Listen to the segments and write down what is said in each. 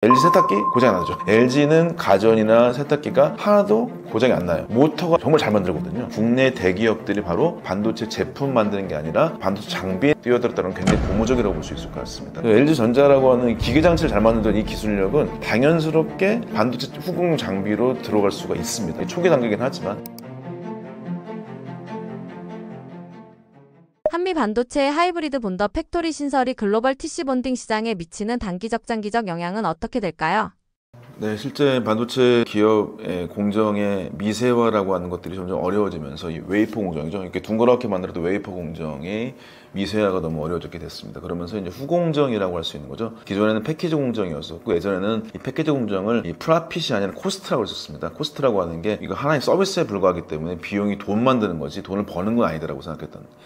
LG 세탁기 고장이 안 나죠. LG는 가전이나 세탁기가 하나도 고장이 안 나요. 모터가 정말 잘 만들거든요. 국내 대기업들이 바로 반도체 제품 만드는 게 아니라 반도체 장비에 뛰어들었다는 건 굉장히 고무적이라고 볼 수 있을 것 같습니다. LG전자라고 하는 기계장치를 잘 만드는 이 기술력은 당연스럽게 반도체 후공 장비로 들어갈 수가 있습니다. 초기 단계긴 하지만. 한미 반도체의 하이브리드 본더 팩토리 신설이 글로벌 TC 본딩 시장에 미치는 단기적 장기적 영향은 어떻게 될까요? 네, 실제 반도체 기업의 공정의 미세화라고 하는 것들이 점점 어려워지면서 이 웨이퍼 공정이죠. 이렇게 둥그렇게 만들어도 웨이퍼 공정이 미세화가 너무 어려워졌게 됐습니다. 그러면서 이제 후공정이라고 할 수 있는 거죠. 기존에는 패키지 공정이었었고, 예전에는 이 패키지 공정을 이 프라핏이 아니라 코스트라고 했었습니다. 코스트라고 하는 게 이거 하나의 서비스에 불과하기 때문에 비용이 돈 만드는 거지 돈을 버는 건 아니더라고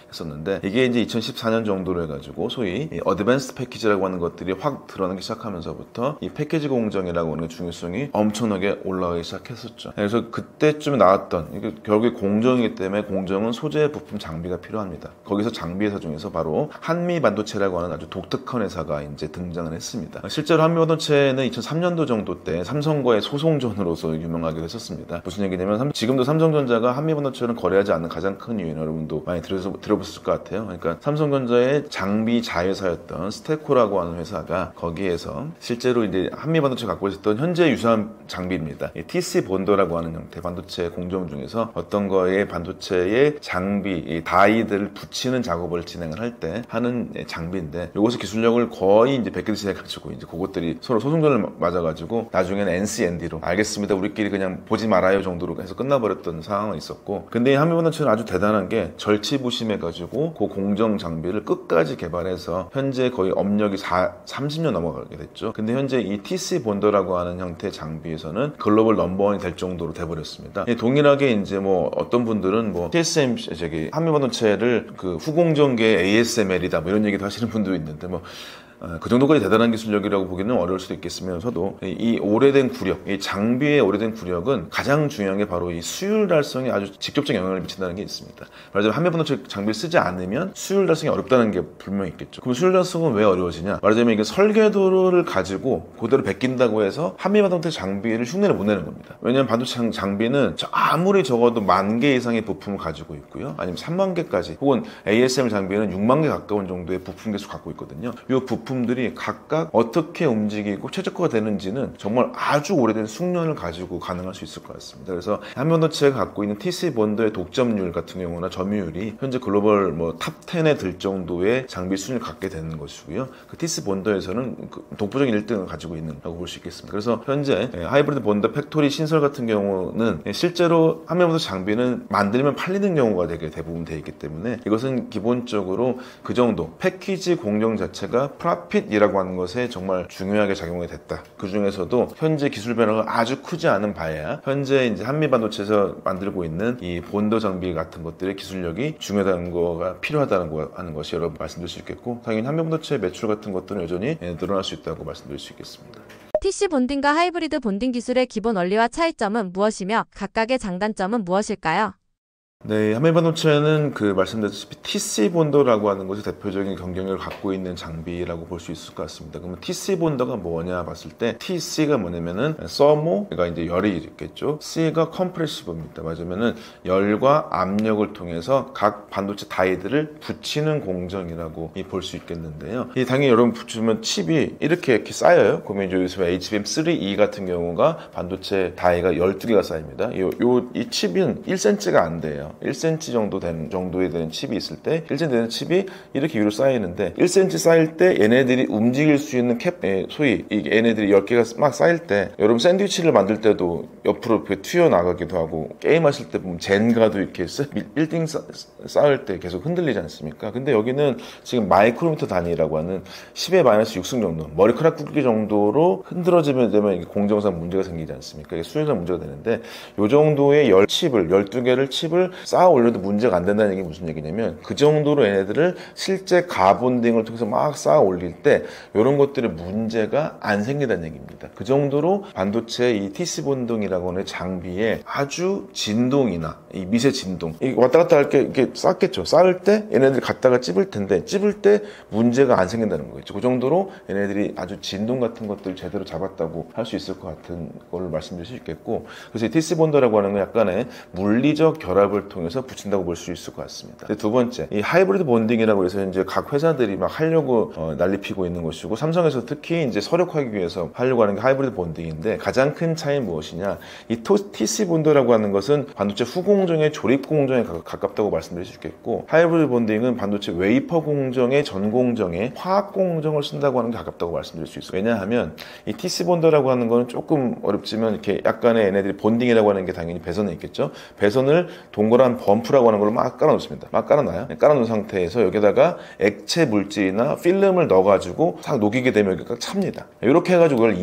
했었는데, 이게 이제 2014년 정도로 해가지고 소위 어드밴스드 패키지라고 하는 것들이 확 드러나기 시작하면서부터 이 패키지 공정이라고 하는 게 중요성이 엄청나게 올라가기 시작했었죠. 그래서 그때쯤에 나왔던, 이게 결국에 공정이기 때문에 공정은 소재, 부품, 장비가 필요합니다. 거기서 장비 회사 중에서 바로 한미 반도체라고 하는 아주 독특한 회사가 이제 등장을 했습니다. 실제로 한미 반도체는 2003년도 정도 때 삼성과의 소송전으로서 유명하게 됐었습니다. 무슨 얘기냐면 지금도 삼성전자가 한미 반도체는 거래하지 않는 가장 큰 이유는 여러분도 많이 들어보셨을 것 같아요. 그러니까 삼성전자의 장비 자회사였던 스테코라고 하는 회사가 거기에서 실제로 이제 한미 반도체 갖고 있었던 현재 유사한 장비입니다. TC 본더라고 하는 형태 반도체 공정 중에서 어떤 거에 반도체의 장비, 다이들을 붙이는 작업을 진행을 할 때 하는 장비인데, 이것의 기술력을 거의 이제 100개씩 해가지고 이제 그것들이 서로 소송전을 맞아가지고 나중에는 NCND로 알겠습니다, 우리끼리 그냥 보지 말아요 정도로 해서 끝나버렸던 상황은 있었고, 근데 한미 반도체는 아주 대단한 게 절치부심해가지고 그 공정 장비를 끝까지 개발해서 현재 거의 업력이 30년 넘어가게 됐죠. 근데 현재 이 TC 본더라고 하는 형태 장비에서는 글로벌 넘버원이 될 정도로 돼버렸습니다. 동일하게 이제 뭐 어떤 분들은 뭐 TSMC 한미 반도체를 그 후공정계 ASML이다 뭐 이런 얘기도 하시는 분도 있는데, 뭐 그 정도까지 대단한 기술력이라고 보기는 어려울 수도 있겠으면서도 이 오래된 구력, 이 장비의 오래된 구력은 가장 중요한 게 바로 이 수율 달성에 아주 직접적 영향을 미친다는 게 있습니다. 말하자면 한미 반도체 장비를 쓰지 않으면 수율 달성이 어렵다는 게 분명히 있겠죠. 그럼 수율 달성은 왜 어려워지냐? 말하자면 이게 설계도를 가지고 그대로 베낀다고 해서 한미 반도체 장비를 흉내를 못 내는 겁니다. 왜냐하면 반도체 장비는 아무리 적어도 10,000개 이상의 부품을 가지고 있고요, 아니면 30,000개까지, 혹은 ASML 장비는 60,000개 가까운 정도의 부품 개수 갖고 있거든요. 이 부품들이 각각 어떻게 움직이고 최적화가 되는지는 정말 아주 오래된 숙련을 가지고 가능할 수 있을 것 같습니다. 그래서 한미 반도체가 갖고 있는 TC 본더의 독점률 같은 경우나 점유율이 현재 글로벌 뭐 탑 10에 들 정도의 장비 수준을 갖게 되는 것이고요. 그 TC 본더에서는 독보적인 1등을 가지고 있는다고 볼 수 있겠습니다. 그래서 현재 하이브리드 본더 팩토리 신설 같은 경우는 실제로 한미 반도체 장비는 만들면 팔리는 경우가 되게 대부분 되어 있기 때문에, 이것은 기본적으로 그 정도 패키지 공정 자체가 프라핏이라고 하는 것에 정말 중요하게 작용이 됐다. 그 중에서도 현재 기술 변화가 아주 크지 않은 바에야 현재 이제 한미 반도체에서 만들고 있는 이 본더 장비 같은 것들의 기술력이 중요하다는 거가 필요하다는 거 하는 것이 여러분 말씀드릴 수 있겠고, 당연히 한미 반도체 매출 같은 것들은 여전히 늘어날 수 있다고 말씀드릴 수 있겠습니다. TC 본딩과 하이브리드 본딩 기술의 기본 원리와 차이점은 무엇이며 각각의 장단점은 무엇일까요? 네, 한미 반도체는 말씀드렸다시피 TC 본더라고 하는 것이 대표적인 경쟁력을 갖고 있는 장비라고 볼 수 있을 것 같습니다. 그러면 TC 본더가 뭐냐 봤을 때, TC가 뭐냐면은 서모가 이제 열이 있겠죠. C가 컴프레시브입니다. 맞으면은 열과 압력을 통해서 각 반도체 다이들을 붙이는 공정이라고 볼 수 있겠는데요. 당연히 여러분 붙이면 칩이 이렇게 쌓여요. 그러면 이제 요즘 HBM3E 같은 경우가 반도체 다이가 12개가 쌓입니다. 이 칩은 1cm가 안 돼요. 1cm 정도 되는 정도에 되는 칩이 있을 때, 1cm 되는 칩이 이렇게 위로 쌓이는데, 1cm 쌓일 때 얘네들이 움직일 수 있는 소위 얘네들이 10개가 막 쌓일 때, 여러분 샌드위치를 만들 때도 옆으로 튀어나가기도 하고, 게임하실 때 보면 젠가도 이렇게 빌딩 쌓을 때 계속 흔들리지 않습니까? 근데 여기는 지금 마이크로미터 단위라고 하는 10⁻6승 정도, 머리카락 굵기 정도로 흔들어지면 되면 공정상 문제가 생기지 않습니까? 이게 수율상 문제가 되는데, 이 정도의 12개를 칩을 쌓아 올려도 문제가 안 된다는 얘기 무슨 얘기냐면 그 정도로 얘네들을 실제 가본딩을 통해서 막 쌓아 올릴 때 이런 것들의 문제가 안 생긴다는 얘기입니다. 그 정도로 반도체 이 TC 본딩이라고 하는 장비에 아주 진동이나 이 미세 진동 왔다 갔다 할 게 이렇게 쌓겠죠. 쌓을 때 얘네들이 갖다가 찝을 텐데 찝을 때 문제가 안 생긴다는 거겠죠. 그 정도로 얘네들이 아주 진동 같은 것들을 제대로 잡았다고 할 수 있을 것 같은 걸 말씀드릴 수 있겠고, 그래서 이 TC 본더라고 하는 건 약간의 물리적 결합을 통해서 붙인다고 볼 수 있을 것 같습니다. 두 번째, 이 하이브리드 본딩이라고 해서 이제 각 회사들이 막 하려고 난리 피고 있는 것이고, 삼성에서 특히 이제 서력하기 위해서 하려고 하는 게 하이브리드 본딩인데, 가장 큰 차이는 무엇이냐? 이 TC 본더라고 하는 것은 반도체 후공정의 조립 공정에 가깝다고 말씀드릴 수 있겠고, 하이브리드 본딩은 반도체 웨이퍼 공정의 전 공정에 화학 공정을 쓴다고 하는 게 가깝다고 말씀드릴 수 있어요. 왜냐하면 이 TC 본더라고 하는 거는 조금 어렵지만 이렇게 약간의 얘네들이 본딩이라고 하는 게 당연히 배선에 있겠죠. 배선을 동그란 범프라고 하는 걸로 막 깔아놓습니다. 막 깔아놔요. 깔아놓은 상태에서 여기다가 액체 물질이나 필름을 넣어가지고 싹 녹이게 되면 여기가 찹니다. 이렇게 해가지고 이걸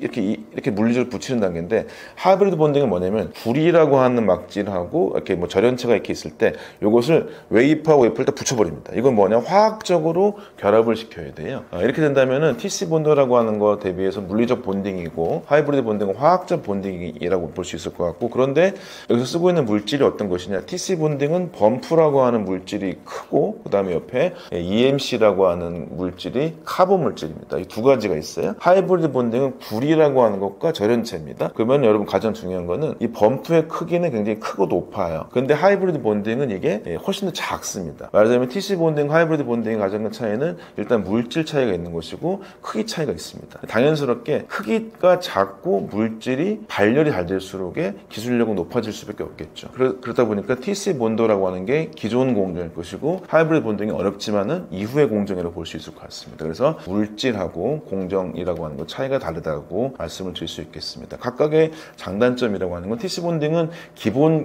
이렇게 물리적으로 붙이는 단계인데, 하이브리드 본딩은 뭐냐면 불이라고 하는 막질하고 이렇게 뭐 절연체가 이렇게 있을 때 이것을 웨이퍼하고 웨이퍼를 다 붙여버립니다. 이건 뭐냐? 화학적으로 결합을 시켜야 돼요. 이렇게 된다면은 TC 본더라고 하는 거 대비해서 물리적 본딩이고, 하이브리드 본딩은 화학적 본딩이라고 볼 수 있을 것 같고, 그런데 여기서 쓰고 있는 물질이 어떤 것이냐? TC 본딩은 범프라고 하는 물질이 크고, 그 다음에 옆에 EMC라고 하는 물질이 카본 물질입니다. 이 두 가지가 있어요. 하이브리드 본딩은 구리라고 하는 것과 절연체입니다. 그러면 여러분 가장 중요한 거는 이 범프의 크기는 굉장히 크고 높아요. 근데 하이브리드 본딩은 이게 훨씬 더 작습니다. 말하자면 TC 본딩, 하이브리드 본딩의 가장 큰 차이는 일단 물질 차이가 있는 것이고 크기 차이가 있습니다. 당연스럽게 크기가 작고 물질이 발열이 잘 될수록에 기술력은 높아질 수밖에 없겠죠. 그러다 보니까 TC 본더라고 하는 게 기존 공정일 것이고, 하이브리드 본딩이 어렵지만은 이후의 공정이라고 볼 수 있을 것 같습니다. 그래서 물질하고 공정이라고 하는 것 차이가 다르다고 말씀을 드릴 수 있겠습니다. 각각의 장단점이라고 하는 건 TC 본딩은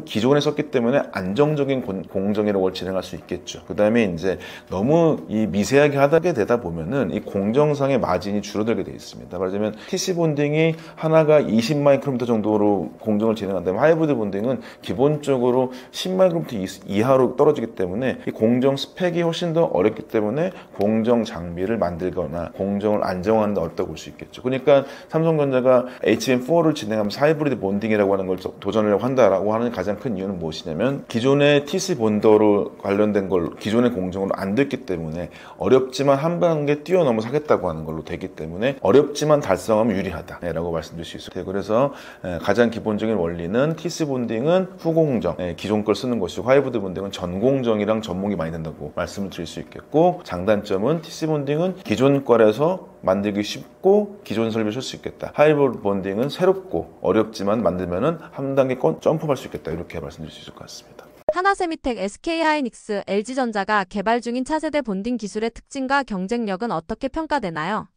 기존에 썼기 때문에 안정적인 공정이라고 진행할 수 있겠죠. 그 다음에 이제 너무 이 미세하게 하게 되다 보면은 이 공정상의 마진이 줄어들게 되어 있습니다. 말하자면 TC 본딩이 하나가 20 마이크로미터 정도로 공정을 진행한다면, 하이브리드 본딩은 기본적으로 10 마이크로미터 이하로 떨어지기 때문에 이 공정 스펙이 훨씬 더 어렵기 때문에 공정 장비를 만들거나 공정을 안정화하는 데 어렵다고 볼 수 있겠죠. 그러니까 삼성전자가 HBM4를 진행하면서 하이브리드 본딩이라고 하는 걸 도전하려고 한다라고 하는 가장 큰 이유는 무엇이냐면, 기존의 TC 본더로 관련된 걸 기존의 공정으로 안 됐기 때문에 어렵지만 한 단계 뛰어넘어서 하겠다고 하는 걸로 되기 때문에 어렵지만 달성하면 유리하다라고 말씀드릴 수 있어요. 그래서 가장 기본적인 원리는 TC 본딩은 후공정, 기존 걸 쓰는 것이고, 하이브리드 본딩은 전공정이랑 접목이 많이 된다고 말씀을 드릴 수 있겠고, 장단점은 TC 본딩은 기존 거라서 만들기 쉽고 기존 설비를 쓸 수 있겠다. 하이브리드 본딩은 새롭고 어렵지만 만들면은 한 단계 점프할 수 있겠다. 이렇게 말씀드릴 수 있을 것 같습니다. 하나세미텍, SK하이닉스, LG전자가 개발 중인 차세대 본딩 기술의 특징과 경쟁력은 어떻게 평가되나요?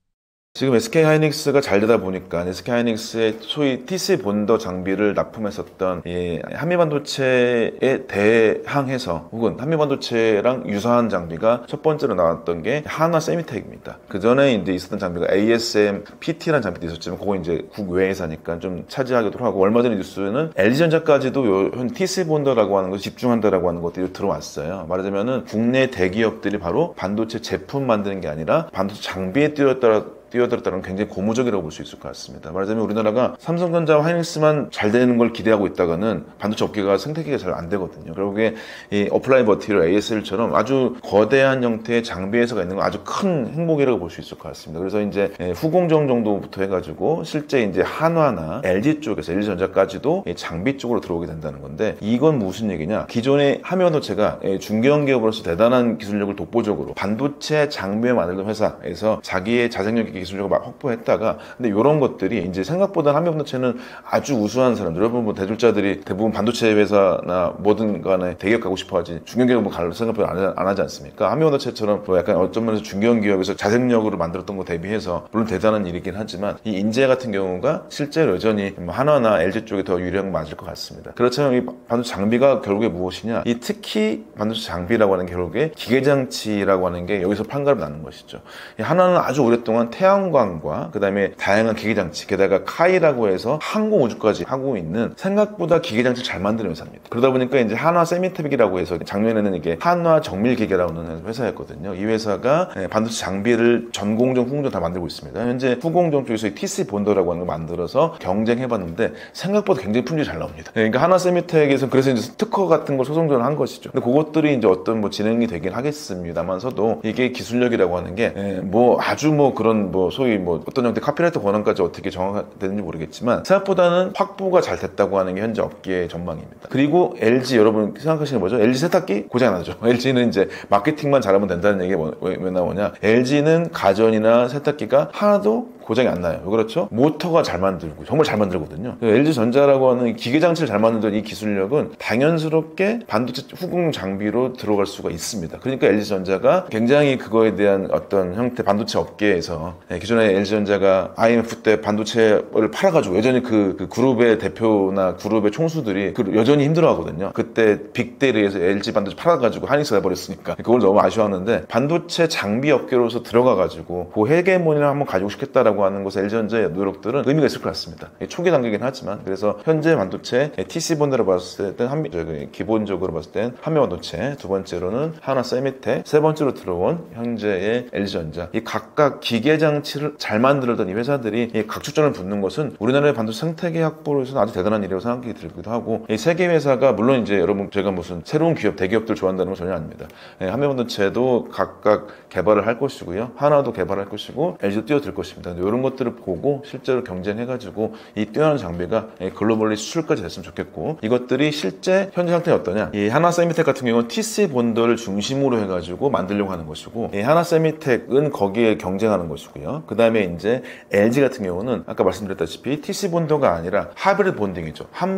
지금 SK하이닉스가 잘 되다 보니까 SK하이닉스의 소위 TC 본더 장비를 납품했었던 한미반도체에 대항해서 혹은 한미반도체랑 유사한 장비가 첫 번째로 나왔던 게 하나세미텍입니다. 그 전에 이제 있었던 장비가 ASM PT라는 장비도 있었지만 그거 이제 국외회사니까 좀 차지하기도 하고, 얼마 전에 뉴스는 LG전자까지도 현 TC 본더라고 하는 거 집중한다라고 하는 것들이 들어왔어요. 말하자면은 국내 대기업들이 바로 반도체 제품 만드는 게 아니라 반도체 장비에 뛰어들었다는 굉장히 고무적이라고 볼 수 있을 것 같습니다. 말하자면 우리나라가 삼성전자와 하이닉스만 잘 되는 걸 기대하고 있다가는 반도체 업계가 생태계가 잘 안 되거든요. 결국에 이 어플라이 머티리얼 ASL처럼 아주 거대한 형태의 장비 회사가 있는 건 아주 큰 행복이라고 볼 수 있을 것 같습니다. 그래서 이제 후공정 정도부터 해가지고 실제 이제 한화나 LG 쪽에서 LG전자까지도 장비 쪽으로 들어오게 된다는 건데, 이건 무슨 얘기냐? 기존의 한미반도체가 중견 기업으로서 대단한 기술력을 독보적으로 반도체 장비에 만들던 회사에서 자기의 자생력 있게 기술력을 막 확보했다가, 근데 이런 것들이 이제 생각보다 한미반도체는 아주 우수한 사람들, 여러분 뭐 대졸자들이 대부분 반도체 회사나 뭐든 간에 대기업 가고 싶어 하지 중견기업은 갈 생각보다 안 하지 않습니까? 한미반도체처럼 뭐 약간 어떤 면에서 중견기업에서 자생력으로 만들었던 거 대비해서 물론 대단한 일이긴 하지만, 이 인재 같은 경우가 실제로 여전히 한화나 LG 쪽에 더 유리한 건 맞을 것 같습니다. 그렇지만 이 반도체 장비가 결국에 무엇이냐? 이 특히 반도체 장비라고 하는 게 결국에 기계장치라고 하는 게 여기서 판가름 나는 것이죠. 이 하나는 아주 오랫동안 태양 태양광과 그다음에 다양한 기계장치, 게다가 카이라고 해서 항공우주까지 하고 있는 생각보다 기계장치를 잘 만드는 회사입니다. 그러다 보니까 이제 한화 세미테크이라고 해서 작년에는 이게 한화 정밀기계라고 하는 회사였거든요. 이 회사가 반도체 장비를 전공정, 후공정 다 만들고 있습니다. 현재 후공정 쪽에서 TC 본더라고 하는 걸 만들어서 경쟁해봤는데 생각보다 굉장히 품질이 잘 나옵니다. 그러니까 한화 세미텍에서 그래서 이제 특허 같은 걸 소송전을 한 것이죠. 근데 그것들이 이제 어떤 뭐 진행이 되긴 하겠습니다만서도 이게 기술력이라고 하는 게 뭐 아주 뭐 그런 뭐 소위 뭐 어떤 형태 카피라이트 권한까지 어떻게 정확되는지 모르겠지만 생각보다는 확보가 잘 됐다고 하는 게 현재 업계의 전망입니다. 그리고 LG 여러분 생각하시는 거죠? LG 세탁기 고장 안 나죠. LG는 이제 마케팅만 잘하면 된다는 얘기가 왜 나오냐? LG는 가전이나 세탁기가 하나도 고장이 안 나요. 그렇죠? 모터가 잘 만들고 정말 잘 만들거든요. LG전자라고 하는 기계장치를 잘 만드는 이 기술력은 당연스럽게 반도체 후공 장비로 들어갈 수가 있습니다. 그러니까 LG전자가 굉장히 그거에 대한 어떤 형태 반도체 업계에서 기존에 LG전자가 IMF 때 반도체를 팔아가지고 여전히 그 그룹의 대표나 그룹의 총수들이 여전히 힘들어하거든요. 그때 빅데이에서 LG 반도체 팔아가지고 하이닉스 해버렸으니까 그걸 너무 아쉬워하는데 반도체 장비 업계로서 들어가가지고 그 헤게모니를 한번 가지고 싶겠다라고 하는 것에 LG전자의 노력들은 의미가 있을 것 같습니다. 초기 단계긴 하지만 그래서 현재 반도체 TC본드로 봤을 때는 기본적으로 봤을 땐 한미반도체, 두 번째로는 한화 세미텍, 세 번째로 들어온 현재의 LG전자. 이 각각 기계장치를 잘 만들던 이 회사들이 이 각축전을 붙는 것은 우리나라의 반도체 생태계 확보로서는 아주 대단한 일이라고 생각이 들기도 하고 이 세계 회사가 물론 이제 여러분 제가 무슨 새로운 기업, 대기업들 좋아한다는 건 전혀 아닙니다. 한미반도체도 각각 개발을 할 것이고요. 하나도 개발할 것이고 LG도 뛰어들 것입니다. 이런 것들을 보고 실제로 경쟁해가지고 이 뛰어난 장비가 글로벌리 수출까지 됐으면 좋겠고 이것들이 실제 현재 상태가 어떠냐? 이 하나 세미텍 같은 경우는 TC 본더를 중심으로 해가지고 만들려고 하는 것이고 이 하나 세미텍은 거기에 경쟁하는 것이고요. 그 다음에 이제 LG 같은 경우는 아까 말씀드렸다시피 TC 본더가 아니라 하이브리드 본딩이죠. 한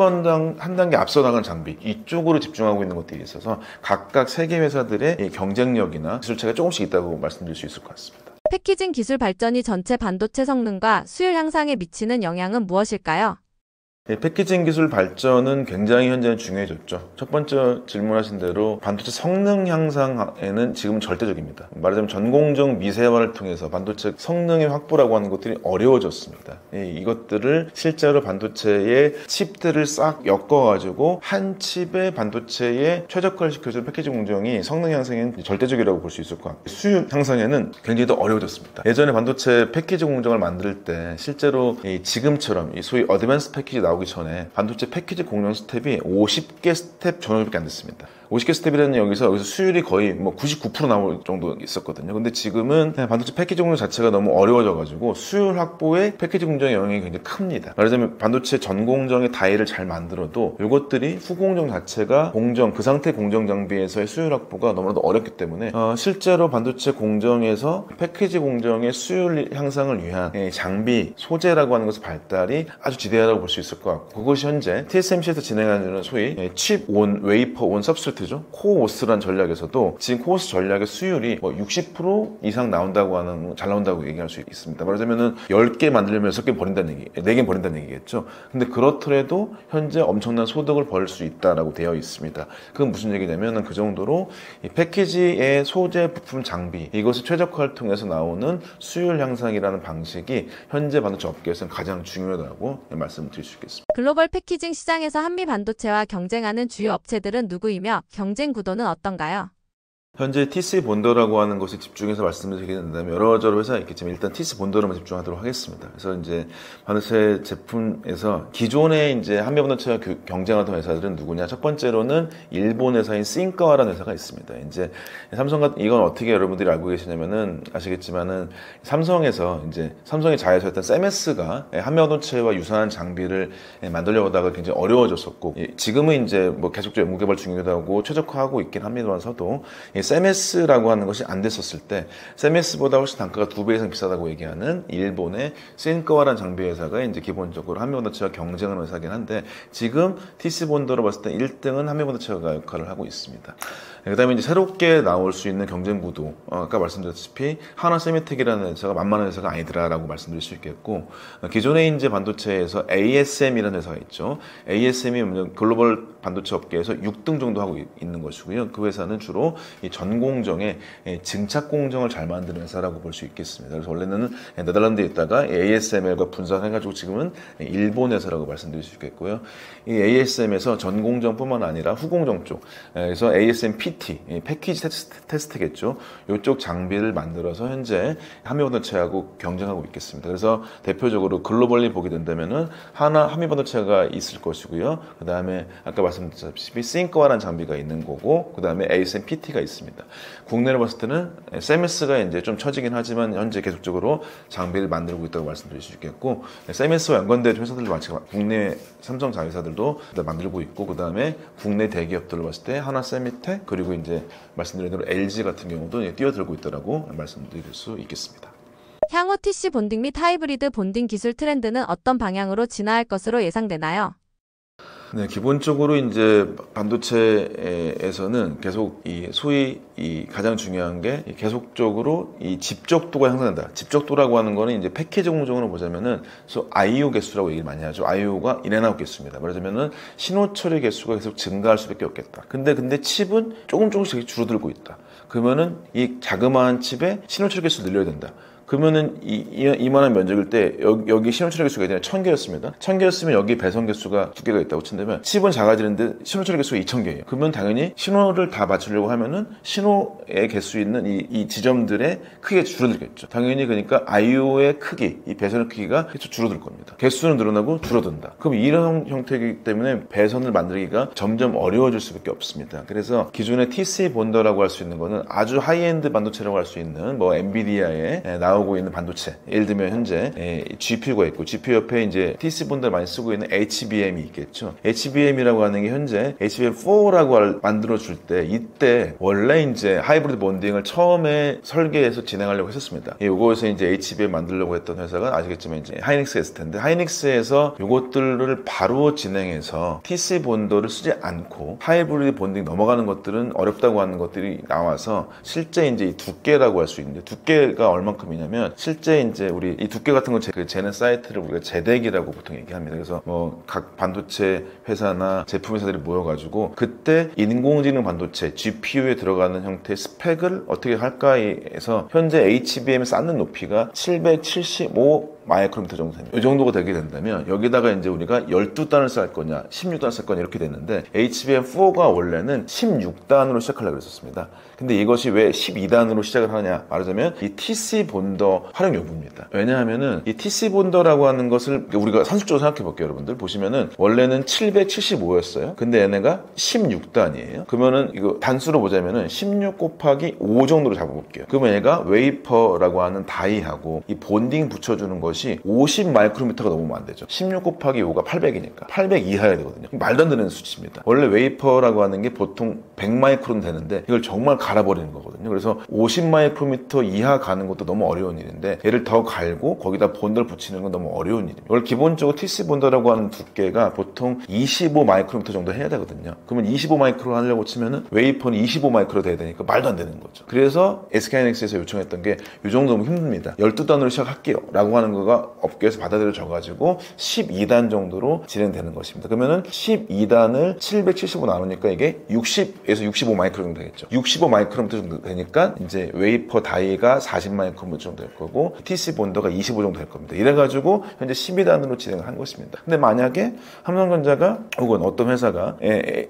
단계 앞서 나가는 장비 이쪽으로 집중하고 있는 것들이 있어서 각각 세계 회사들의 이 경쟁력이나 기술차가 조금씩 있다고 말씀드릴 수 있을 것 같습니다. 패키징 기술 발전이 전체 반도체 성능과 수율 향상에 미치는 영향은 무엇일까요? 패키징 기술 발전은 굉장히 현재는 중요해졌죠. 첫 번째 질문하신 대로 반도체 성능 향상에는 지금은 절대적입니다. 말하자면 전공정 미세화를 통해서 반도체 성능의 확보라고 하는 것들이 어려워졌습니다. 이것들을 실제로 반도체의 칩들을 싹 엮어가지고 한 칩의 반도체에 최적화를 시켜주는 패키징 공정이 성능 향상에는 절대적이라고 볼 수 있을 것 같고 수율 향상에는 굉장히 더 어려워졌습니다. 예전에 반도체 패키징 공정을 만들 때 실제로 지금처럼 소위 어드밴스 패키지 나오기 전에 반도체 패키지 공정 스텝이 50개 스텝 전후밖에 안 됐습니다. 50개 스텝이라는 여기서 수율이 거의 뭐 99% 나올 정도 있었거든요. 근데 지금은 반도체 패키지 공정 자체가 너무 어려워져가지고 수율 확보에 패키지 공정의 영향이 굉장히 큽니다. 말하자면 반도체 전 공정의 다이를 잘 만들어도 이것들이 후공정 자체가 공정, 그 상태 공정 장비에서의 수율 확보가 너무나도 어렵기 때문에 실제로 반도체 공정에서 패키지 공정의 수율 향상을 위한 장비, 소재라고 하는 것의 발달이 아주 지대하다고 볼 수 있을 것 같고 그것이 현재 TSMC에서 진행하는 소위 칩 온, 웨이퍼 온 서브스트레이트 코오스라는 전략에서도 지금 코오스 전략의 수율이 60% 이상 나온다고 하는, 잘 나온다고 얘기할 수 있습니다. 말하자면은 10개 만들려면 6개 버린다는 얘기, 4개 버린다는 얘기겠죠. 근데 그렇더라도 현재 엄청난 소득을 벌 수 있다라고 되어 있습니다. 그건 무슨 얘기냐면은 그 정도로 이 패키지의 소재, 부품, 장비 이것을 최적화를 통해서 나오는 수율 향상이라는 방식이 현재 반도체 업계에서는 가장 중요하다고 말씀드릴 수 있겠습니다. 글로벌 패키징 시장에서 한미 반도체와 경쟁하는 주요 업체들은 누구이며 경쟁 구도는 어떤가요? 현재 TC 본더라고 하는 것에 집중해서 말씀을 드리게 된다면 여러저러 회사가 있겠지만 일단 TC 본더로만 집중하도록 하겠습니다. 그래서 이제 반도체 제품에서 기존에 이제 한미반도체와 경쟁하던 회사들은 누구냐? 첫 번째로는 일본 회사인 싱카와라는 회사가 있습니다. 이제 삼성 같은 이건 어떻게 여러분들이 알고 계시냐면은 아시겠지만은 삼성에서 이제 삼성의 자회사였던 세메스가 한미반도체와 유사한 장비를 만들려고 하다가 굉장히 어려워졌었고 지금은 이제 뭐 계속적으로 연구 개발 중이기도 하고 최적화하고 있긴 합니다만서도 세메스라고 하는 것이 안 됐었을 때 세메스보다 훨씬 단가가 2배 이상 비싸다고 얘기하는 일본의 싱카와라는 장비 회사가 이제 기본적으로 한미반도체와 경쟁하는 회사긴 한데 지금 TC 본더로 봤을 때 1등은 한미반도체가 역할을 하고 있습니다. 그다음에 이제 새롭게 나올 수 있는 경쟁 구도, 아까 말씀드렸다시피 하나 세미텍이라는 회사가 만만한 회사가 아니더라라고 말씀드릴 수 있겠고, 기존에 이제 반도체에서 ASM이라는 회사가 있죠. ASM이 글로벌 반도체 업계에서 6등 정도 하고 있는 것이고요. 그 회사는 주로 이 전공정에 증착 공정을 잘 만드는 회사라고 볼 수 있겠습니다. 그래서 원래는 네덜란드에 있다가 ASML과 분산해가지고 지금은 일본 회사라고 말씀드릴 수 있겠고요. 이 ASM에서 전공정뿐만 아니라 후공정 쪽, 그래서 ASM PT, 패키지 테스트겠죠. 이쪽 장비를 만들어서 현재 한미반도체하고 경쟁하고 있겠습니다. 그래서 대표적으로 글로벌리 보게 된다면은 한미반도체가 있을 것이고요. 그 다음에 아까 말씀드렸다시피 싱커라는 장비가 있는 거고, 그 다음에 ASM PT가 있습니다. 국내를 봤을 때는 세미스가 이제 좀 처지긴 하지만 현재 계속적으로 장비를 만들고 있다고 말씀드릴 수 있겠고, 세미스와 연관된 회사들도 마찬가지, 국내 삼성 자회사들도 만들고 있고, 그 다음에 국내 대기업들을 봤을 때 하나 세미텍, 그리고 이제 말씀드린 대로 LG 같은 경우도 뛰어들고 있다라고 말씀드릴 수 있겠습니다. 향후 TC 본딩 및 하이브리드 본딩 기술 트렌드는 어떤 방향으로 진화할 것으로 예상되나요? 네, 기본적으로 이제 반도체에서는 계속 소위 가장 중요한 게 계속적으로 이 집적도가 향상된다. 집적도라고 하는 거는 이제 패키지 공정으로 보자면은 IO 개수라고 얘기를 많이 하죠. IO가 인앤아웃 개수입니다. 말하자면은 신호 처리 개수가 계속 증가할 수밖에 없겠다. 근데 칩은 조금씩 줄어들고 있다. 그러면은 이 자그마한 칩에 신호 처리 개수를 늘려야 된다. 그러면은 이만한 면적일 때 여기 신호 처리 개수가 예전에 1000개였습니다. 1000개였으면 여기 배선 개수가 2개가 있다고 친다면 칩은 작아지는데 신호 처리 개수가 2000개예요. 그러면 당연히 신호를 다 맞추려고 하면은 신호의 개수 있는 이 지점들의 크기가 줄어들겠죠. 당연히 그러니까 IO의 크기, 이 배선의 크기가 계속 줄어들 겁니다. 개수는 늘어나고 줄어든다. 그럼 이런 형태이기 때문에 배선을 만들기가 점점 어려워질 수밖에 없습니다. 그래서 기존의 TC 본더라고 할 수 있는 거는 아주 하이엔드 반도체라고 할 수 있는 뭐 엔비디아의 나오고 있는 반도체, 예를 들면 현재 GPU가 있고 GPU 옆에 이제 TC 본드를 많이 쓰고 있는 HBM이 있겠죠. HBM이라고 하는 게 현재 HBM4라고 만들어 줄 때 이때 원래 이제 하이브리드 본딩을 처음에 설계해서 진행하려고 했었습니다. 요거에서 이제 HBM 만들려고 했던 회사가 아시겠지만 이제 하이닉스였을 텐데, 하이닉스에서 요것들을 바로 진행해서 TC 본더를 쓰지 않고 하이브리드 본딩 넘어가는 것들은 어렵다고 하는 것들이 나와서 실제 이제 이 두께라고 할 수 있는데, 두께가 얼만큼이냐 면 실제 이제 우리 이 두께 같은 거 재는 사이트를 우리가 재대기라고 보통 얘기합니다. 그래서 뭐 각 반도체 회사나 제품 회사들이 모여가지고 그때 인공지능 반도체 GPU에 들어가는 형태의 스펙을 어떻게 할까에서 현재 HBM에 쌓는 높이가 775 마이크로미터 정도 됩니다. 이 정도가 되게 된다면 여기다가 이제 우리가 12단을 쌀 거냐 16단 쌀 거냐 이렇게 됐는데, HBM4가 원래는 16단으로 시작하려고 했었습니다. 근데 이것이 왜 12단으로 시작을 하느냐 말하자면 이 TC 본더 활용 여부입니다. 왜냐하면은 이 TC 본더라고 하는 것을 우리가 산술적으로 생각해 볼게요. 여러분들 보시면은 원래는 775였어요. 근데 얘네가 16단이에요. 그러면은 이거 단수로 보자면은 16 곱하기 5 정도로 잡아볼게요. 그러면 얘가 웨이퍼라고 하는 다이하고 이 본딩 붙여주는 것이 50 마이크로미터가 넘으면 안 되죠. 16 곱하기 5가 800이니까 800 이하야 되거든요. 말도 안 되는 수치입니다. 원래 웨이퍼라고 하는 게 보통 100 마이크론 되는데 이걸 정말 갈아버리는 거거든요. 그래서 50 마이크로미터 이하 가는 것도 너무 어려운 일인데, 얘를 더 갈고 거기다 본더를 붙이는 건 너무 어려운 일입니다. 이걸 기본적으로 TC 본더라고 하는 두께가 보통 25 마이크로미터 정도 해야 되거든요. 그러면 25 마이크로 하려고 치면은 웨이퍼는 25 마이크로 돼야 되니까 말도 안 되는 거죠. 그래서 SK하이닉스에서 요청했던 게 이 정도면 힘듭니다. 12단으로 시작할게요 라고 하는 거가 업계에서 받아들여져 가지고 12단 정도로 진행되는 것입니다. 그러면은 12단을 775 나누니까 이게 60에서 65 마이크로 정도 되겠죠. 65 마이크로미터 정도 되니까 이제 웨이퍼 다이가 40 마이크로미터 정도 될 거고 TC 본더가 25 정도 될 겁니다. 이래가지고 현재 12단으로 진행을 한 것입니다. 근데 만약에 삼성전자가 혹은 어떤 회사가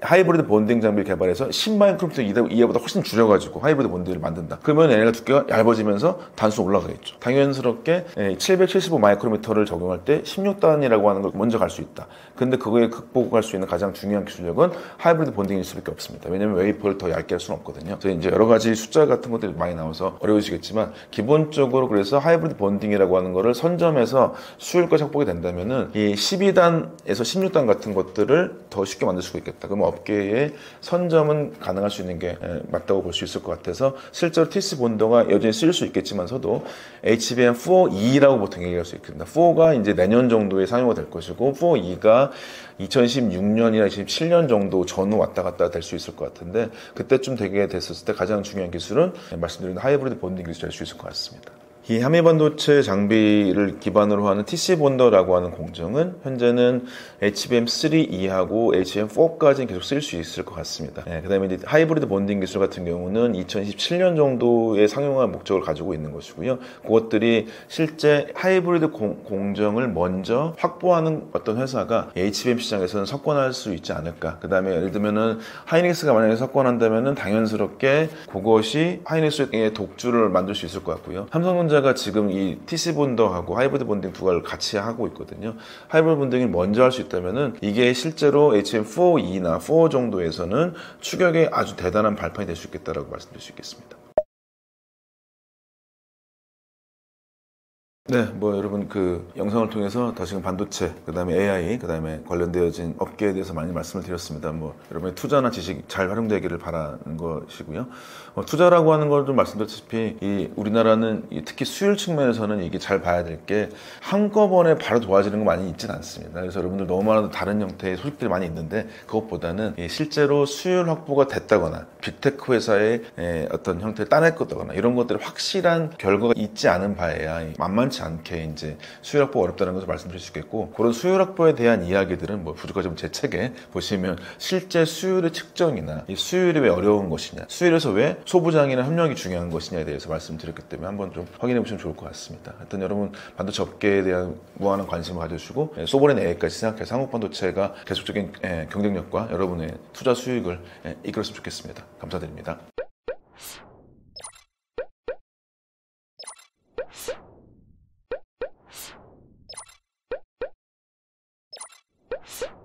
하이브리드 본딩 장비를 개발해서 10 마이크로미터 이하보다 훨씬 줄여가지고 하이브리드 본딩을 만든다. 그러면 얘네가 두께가 얇아지면서 단수 올라가겠죠. 당연스럽게 775 마이크로미터를 적용할 때 16단이라고 하는 걸 먼저 갈 수 있다. 근데 그거에 극복할 수 있는 가장 중요한 기술력은 하이브리드 본딩일 수밖에 없습니다. 왜냐면 웨이퍼를 더 얇게 할 수는 없거든요. 그래서 이제 여러 가지 숫자 같은 것들이 많이 나와서 어려우시겠지만, 기본적으로 그래서 하이브리드 본딩이라고 하는 거를 선점해서 수율까지 확보가 된다면은 이 12단에서 16단 같은 것들을 더 쉽게 만들 수가 있겠다. 그러면 업계의 선점은 가능할 수 있는 게 맞다고 볼 수 있을 것 같아서, 실제로 TC 본더가 여전히 쓰일 수 있겠지만서도 HBM4E라고 보통 얘기할 수 있습니다. 4가 이제 내년 정도에 상용화 될 것이고 4E가 2016년이나 2017년 정도 전후 왔다 갔다 될 수 있을 것 같은데 그때쯤 되게 됐었을 때 가장 중요한 기술은 말씀드린 하이브리드 본딩 기술이 될 수 있을 것 같습니다. 이 한미 반도체 장비를 기반으로 하는 TC 본더라고 하는 공정은 현재는 HBM3E하고 HBM4까지는 계속 쓸 수 있을 것 같습니다. 그다음에 이제 하이브리드 본딩 기술 같은 경우는 2027년 정도의 상용화 목적을 가지고 있는 것이고요. 그것들이 실제 하이브리드 공정을 먼저 확보하는 어떤 회사가 HBM 시장에서는 석권할 수 있지 않을까. 그다음에 예를 들면은 하이닉스가 만약에 석권한다면은 당연스럽게 그것이 하이닉스의 독주를 만들 수 있을 것 같고요. 삼성전자 가 지금 이 TC 본더하고 하이브리드 본딩 두 가지를 같이 하고 있거든요. 하이브리드 본딩을 먼저 할 수 있다면은 이게 실제로 HBM4E나 4 정도에서는 추격에 아주 대단한 발판이 될 수 있겠다라고 말씀드릴 수 있겠습니다. 네, 여러분 그 영상을 통해서 다시금 반도체, 그 다음에 AI, 그 다음에 관련되어진 업계에 대해서 많이 말씀을 드렸습니다. 여러분의 투자나 지식 잘 활용되기를 바라는 것이고요. 투자라고 하는 걸 좀 말씀드렸다시피 우리나라는 특히 수율 측면에서는 이게 잘 봐야 될 게 한꺼번에 바로 좋아지는 거 많이 있진 않습니다. 그래서 여러분들 너무 많은 다른 형태의 소식들이 많이 있는데 그것보다는 실제로 수율 확보가 됐다거나 빅테크 회사의 어떤 형태를 따냈거나 이런 것들이 확실한 결과가 있지 않은 바에야 만만치 않게 이제 수율 확보가 어렵다는 것을 말씀드릴 수 있겠고 그런 수율 확보에 대한 이야기들은 부족하지만 제 책에 보시면 실제 수율의 측정이나 이 수율이 왜 어려운 것이냐 수율에서 왜 소부장이나 협력이 중요한 것이냐에 대해서 말씀드렸기 때문에 한번 좀 확인해 보시면 좋을 것 같습니다. 하여튼 여러분 반도체 업계에 대한 무한한 관심을 가져주시고 소버린 AI까지 생각해서 한국 반도체가 계속적인 경쟁력과 여러분의 투자 수익을 이끌었으면 좋겠습니다. 감사드립니다. you